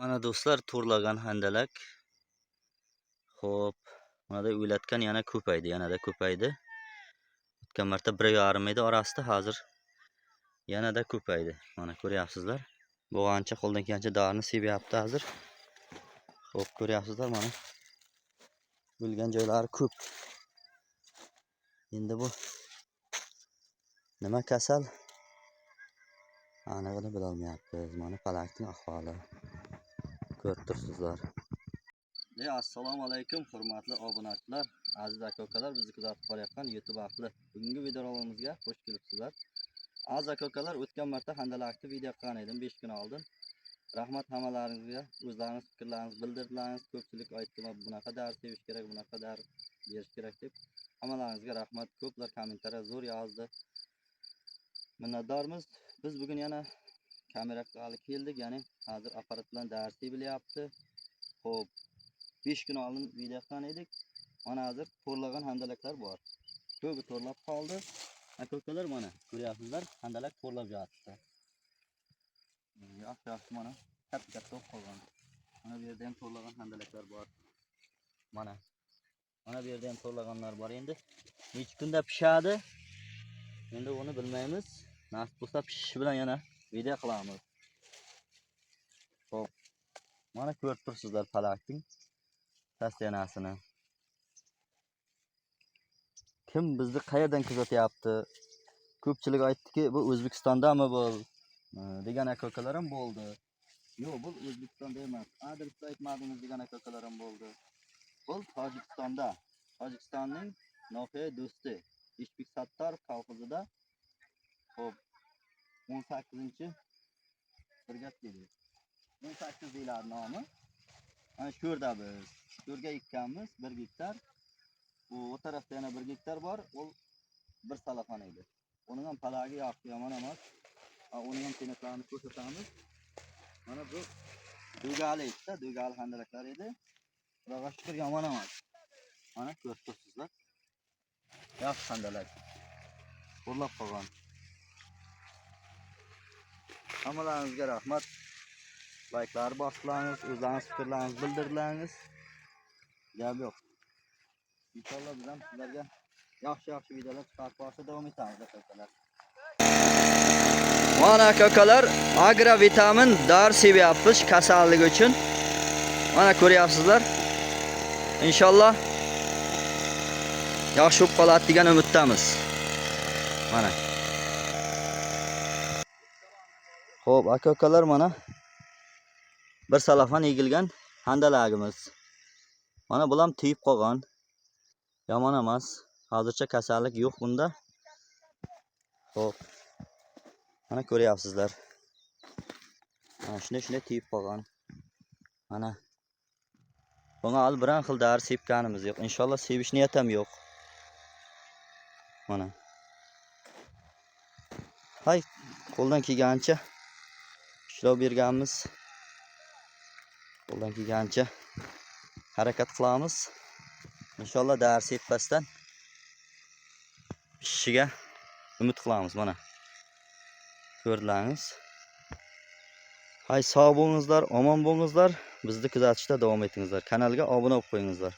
Mana do'stlar, to'rlagan handalak. Xo'p, mana o'ylatgan yana ko'paydi, yanada ko'paydi. O'tgan marta 1,5 edi orasida, hozir yanada ko'paydi. Mana ko'ryapsizlar. Bo'g'ancha qo'ldan kelgancha dorini sevyapti hozir. Xo'p, ko'ryapsizlar mana. O'lgan joylari ko'p. Endi bu nima kasal? Anig'ini bila olmayapmiz. Mana palakning ahvoli. Ko'rib turibsizlar. Assalomu alaykum hurmatli obunachilar, aziz aka-ukalar, bizni kuzatib borayotgan YouTube ahli. Bugungi videolarımizga xush kelibsizlar. Aziz aka-ukalar, o'tgan marta handalakni video qilgan edim 5 kun oldin. Rahmat hammalaringizga, o'zlaringiz fikrlaringizni bildirdilaringiz. Ko'pchilik aytdi, bunaqa dars sevish kerak, bunaqa dars berish kerak deb. Hammalaringizga rahmat. Ko'plar kommentariya zo'r yozdi. Minnatdormiz. Biz bugun yana kameraga keldik, ya'ni hozir apparat bilan dars bilyapti. Xo'p, 5 kun oldin video qilgan edik. Mana hozir to'rlagan handalaklar bor. Ko'pi to'rlab qoldi. Aka-ukalar mana ko'ryapsizlar, handalak to'rlab yotibdi. Yaxshi mana katta bo'lib qolgan. Mana bu yerda ham to'rlagan handalaklar bor. Mana bu yerda ham to'rlaganlar bor. Endi necha kunda pishadi? Endi uni bilmaymiz. Nasib bo'lsa pishishi bilan yana video qilamiz. Xo'p. Mana ko'rib turibsizlar palakning tastanasini. Kim bizni qayerdan kuzatyapti? Ko'pchilik aytdiki, bu O'zbekistondami bu degan aka-ukalar ham bo'ldi. Yo'q, bu O'zbekistonda emas. Adresni aytmadingiz degan aka-ukalar ham bo'ldi. Bu Tojikistonda. Tojikistonning Noxiya Do'sti Ishbek Sattorov kolxozida. Xo'p, 18-brigada. 18 deyiladi nomi. Mana shu yerda biz. Shu yerga ekkanmiz 1 gektar. Bu tarafda yana 1 gektar bor. O bir salafan edi. Onun ham palagi yaxshi, yomon emas. Onun ham tenaklarini ko'rsatamiz. Mana bu do'gali edi, do'gali handalaklar edi. Xudoga shukr, yomon emas. Mana ko'rib turibsizlar. Yaxshi handalak. Qo'llab qolgan. Hammalaringizga rahmat. Like'lar bosdilaringiz, o'zlaringiz fikrlaringizni bildirdilaringiz. Gap yo'q. İnşallah biz ham sizlarga yaxshi videolar chiqarib borishda davom etamiz aka-ukalar. Mana aka-ukalar, agrovitamin dori sevyapmiz kasallik uchun. Mana ko'ryapsizlar. Inshaalloh yaxshi bo'lib qoladi degan umiddamiz. Mana. Xo'p, aka-ukalar, mana bir salafan egilgan handalagimiz. Mana bu ham tiyib qolgan. Yomon emas. Hozircha kasallik yo'q bunda. Xo'p. Mana ko'ryapsizlar. Mana shunday tiyib qolgan. Mana. Bunga hali biron xil dori sepganimiz yo'q. Inshaalloh sevish niyatim yo'q. Mana. Hay, qo'ldan kelgancha ishlov berganmiz. Qo'ldan kelgancha harakat qilamiz. Inshaalloh dori sepmasdan pishishiga umid qilamiz. Mana ko'rdilaringiz. Hay, sog' bo'lingizlar, omon bo'lingizlar. Bizni kuzatishda davom etingizlar. Kanalga obuna bo'lib qo'yingizlar.